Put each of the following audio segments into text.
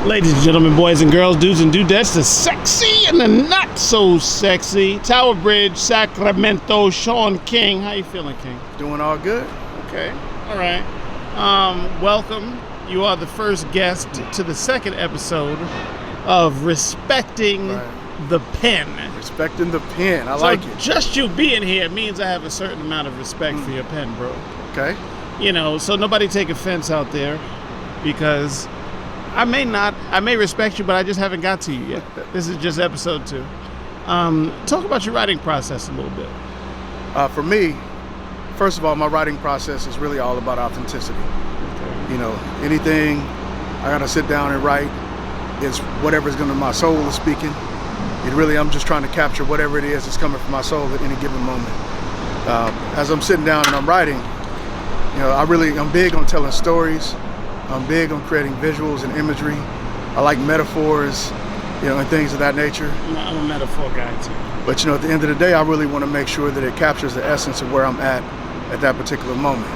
Ladies and gentlemen, boys and girls, dudes and dudettes, the sexy and the not so sexy. Tower Bridge, Sacramento, Sean King. How you feeling, King? Doing all good. Okay, all right. Welcome. You are the first guest to the second episode of Respecting the Pen. Respecting the pen. I like it. Just you being here means I have a certain amount of respect for your pen, bro. Okay. You know, so nobody take offense out there, because I may respect you, but I just haven't got to you yet. This is just episode 2. Talk about your writing process a little bit. For me, first of all, my writing process is really all about authenticity. Okay. You know, anything I gotta sit down and write is whatever's gonna, my soul is speaking. I'm just trying to capture whatever it is that's coming from my soul at any given moment. As I'm sitting down and I'm writing, you know, I'm big on telling stories. I'm big on creating visuals and imagery. I like metaphors, you know, and things of that nature. I'm a metaphor guy too. But you know, at the end of the day, I really want to make sure that it captures the essence of where I'm at that particular moment.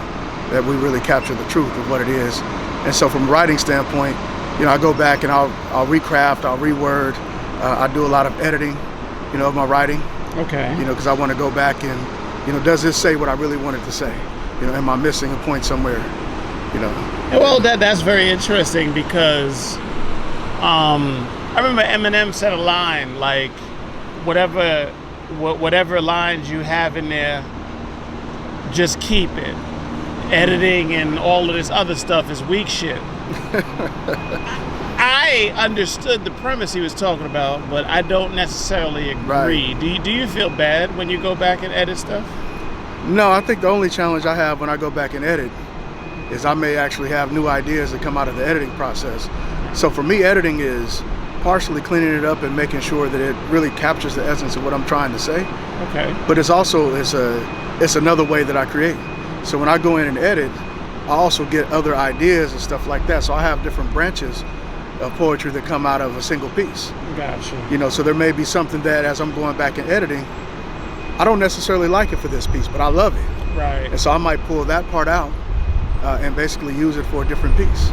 That we really capture the truth of what it is. And so from a writing standpoint, you know, I go back and I'll recraft, I'll reword. I do a lot of editing, you know, of my writing. Okay. You know, because I want to go back and, you know, does this say what I really wanted to say? You know, am I missing a point somewhere? You know. Well, that's very interesting, because I remember Eminem said a line like, whatever lines you have in there, just keep it. Editing and all of this other stuff is weak shit. I understood the premise he was talking about, but I don't necessarily agree. Right. Do you feel bad when you go back and edit stuff? No, I think the only challenge I have when I go back and edit is I may actually have new ideas that come out of the editing process. So for me, editing is partially cleaning it up and making sure that it really captures the essence of what I'm trying to say. Okay. But it's another way that I create. So when I go in and edit, I also get other ideas and stuff like that. So I have different branches of poetry that come out of a single piece. Gotcha. You know, so there may be something that as I'm going back and editing, I don't necessarily like it for this piece, but I love it. Right. And so I might pull that part out and basically use it for a different piece.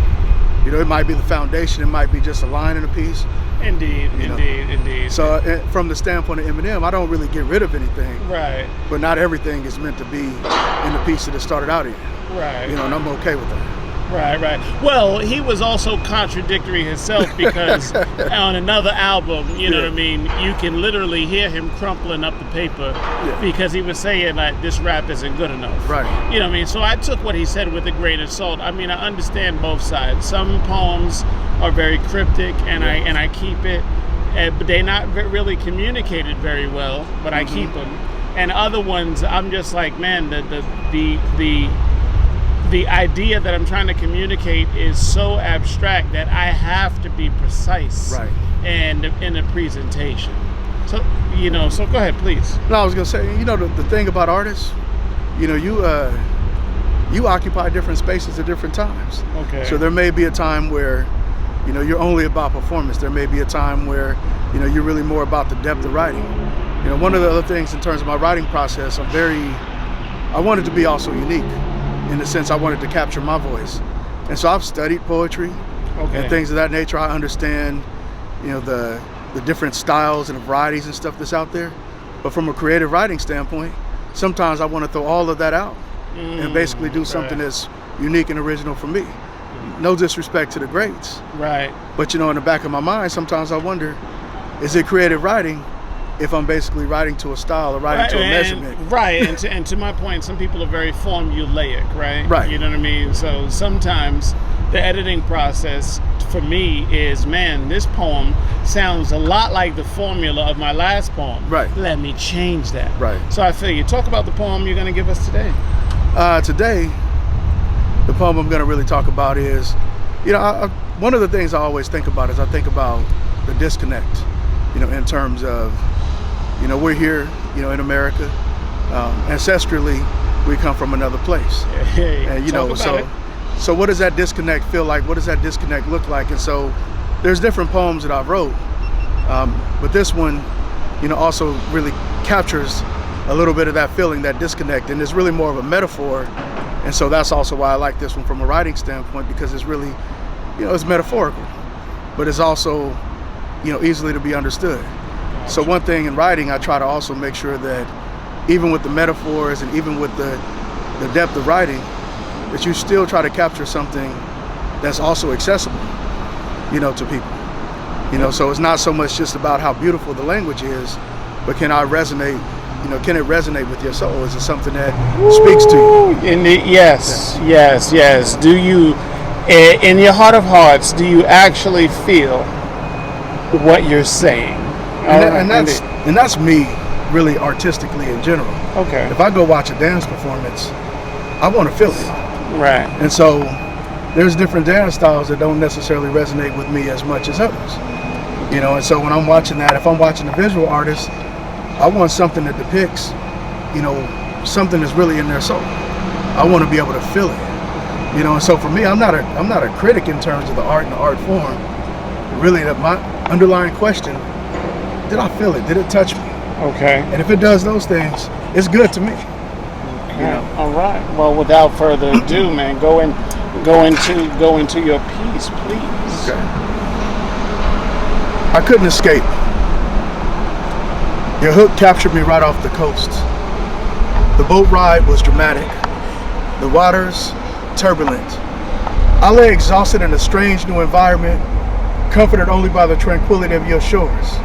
You know, it might be the foundation, it might be just a line in a piece. Indeed. So from the standpoint of Eminem, I don't really get rid of anything. Right. But not everything is meant to be in the piece that it started out in. Right. You know, and I'm okay with that. Right. Well, he was also contradictory himself, because on another album, you know what I mean, you can literally hear him crumpling up the paper because he was saying like, this rap isn't good enough. Right. You know what I mean? So I took what he said with a grain of salt. I mean, I understand both sides. Some poems are very cryptic, and I keep it, but they're not really communicated very well, but I keep them. And other ones, I'm just like, man, the idea that I'm trying to communicate is so abstract that I have to be precise and in a presentation. So, you know, so go ahead, please. No, I was gonna say, you know, the thing about artists, you know, you occupy different spaces at different times. Okay. So there may be a time where, you know, you're only about performance. There may be a time where, you know, you're really more about the depth of writing. You know, one of the other things in terms of my writing process, I wanted to be also unique. In the sense I wanted to capture my voice. And so I've studied poetry and things of that nature. I understand, you know, the different styles and varieties and stuff that's out there. But from a creative writing standpoint, sometimes I want to throw all of that out and basically do something that's unique and original for me. No disrespect to the greats. Right. But you know, in the back of my mind, sometimes I wonder, is it creative writing if I'm basically writing to a style or writing to a measurement? Right, and to my point, some people are very formulaic, right? Right. You know what I mean? So sometimes the editing process for me is, man, this poem sounds a lot like the formula of my last poem. Right. Let me change that. Right. So I feel you. Talk about the poem you're going to give us today. Today, the poem I'm going to really talk about is, you know, one of the things I always think about is I think about the disconnect, you know, in terms of, you know, we're here, you know, in America. Ancestrally, we come from another place. Hey, and you know, so what does that disconnect feel like? What does that disconnect look like? And so there's different poems that I've wrote, but this one, you know, also really captures a little bit of that feeling, that disconnect, and it's really more of a metaphor. And so that's also why I like this one from a writing standpoint, because it's really, you know, it's metaphorical. but it's also, easily to be understood. So one thing in writing, I try to also make sure that even with the metaphors and even with the depth of writing, that you still try to capture something that's also accessible, to people. So it's not so much just about how beautiful the language is, but can it resonate with your soul? Is it something that speaks to you? Yes. Do you, in your heart of hearts, do you actually feel what you're saying? And that's me really artistically in general. Okay. If I go watch a dance performance, I want to feel it. Right. And so there's different dance styles that don't necessarily resonate with me as much as others. And so when I'm watching that, if I'm watching a visual artist, I want something that depicts, something that's really in their soul. I want to be able to feel it. And so for me, I'm not a critic in terms of the art and the art form. Really, my underlying question, did I feel it? Did it touch me? Okay. And if it does those things, it's good to me. Okay. All right. Well, without further ado, man, go into your piece, please. Okay. I couldn't escape. Your hook captured me right off the coast. The boat ride was dramatic. The waters turbulent. I lay exhausted in a strange new environment, comforted only by the tranquility of your shores.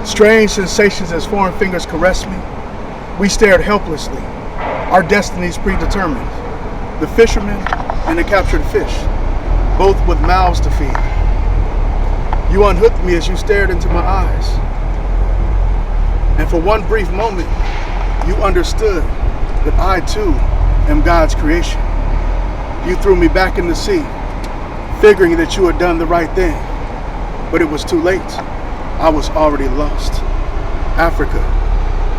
Strange sensations as foreign fingers caressed me. We stared helplessly, our destinies predetermined. The fisherman and the captured fish, both with mouths to feed. You unhooked me as you stared into my eyes. And for one brief moment, you understood that I too am God's creation. You threw me back in the sea, figuring that you had done the right thing, but it was too late. I was already lost. Africa,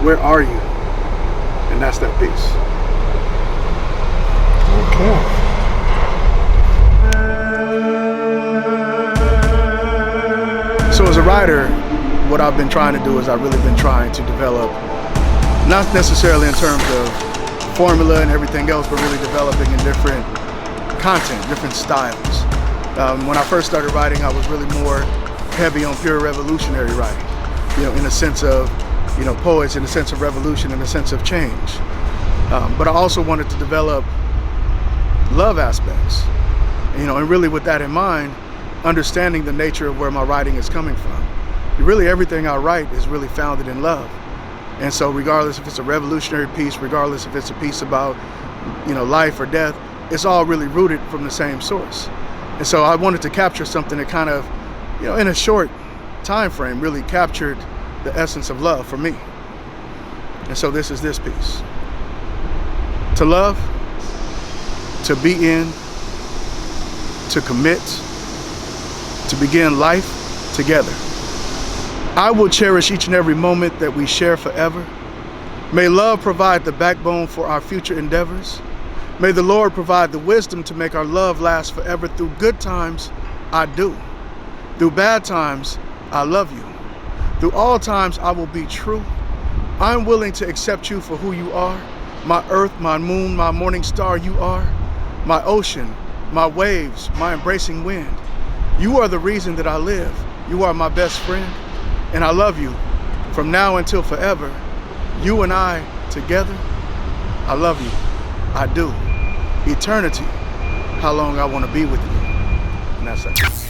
where are you? And that's that piece. Okay. So as a writer, what I've been trying to do is I've really been trying to develop, not necessarily in terms of formula and everything else, but really developing in different content, different styles. When I first started writing, I was really more heavy on pure revolutionary writing, in a sense of, poets, in a sense of revolution, in a sense of change. But I also wanted to develop love aspects, and really with that in mind, understanding the nature of where my writing is coming from. Really everything I write is really founded in love. And so regardless if it's a revolutionary piece, regardless if it's a piece about, life or death, it's all really rooted from the same source. And so I wanted to capture something that kind of, in a short time frame, really captured the essence of love for me. And so this is this piece. To love, to be in, to commit, to begin life together. I will cherish each and every moment that we share forever. May love provide the backbone for our future endeavors. May the Lord provide the wisdom to make our love last forever. Through good times, I do. Through bad times, I love you. Through all times, I will be true. I'm willing to accept you for who you are. My earth, my moon, my morning star, you are. My ocean, my waves, my embracing wind. You are the reason that I live. You are my best friend. And I love you from now until forever. You and I together, I love you. I do. Eternity, how long I want to be with you. And that's it.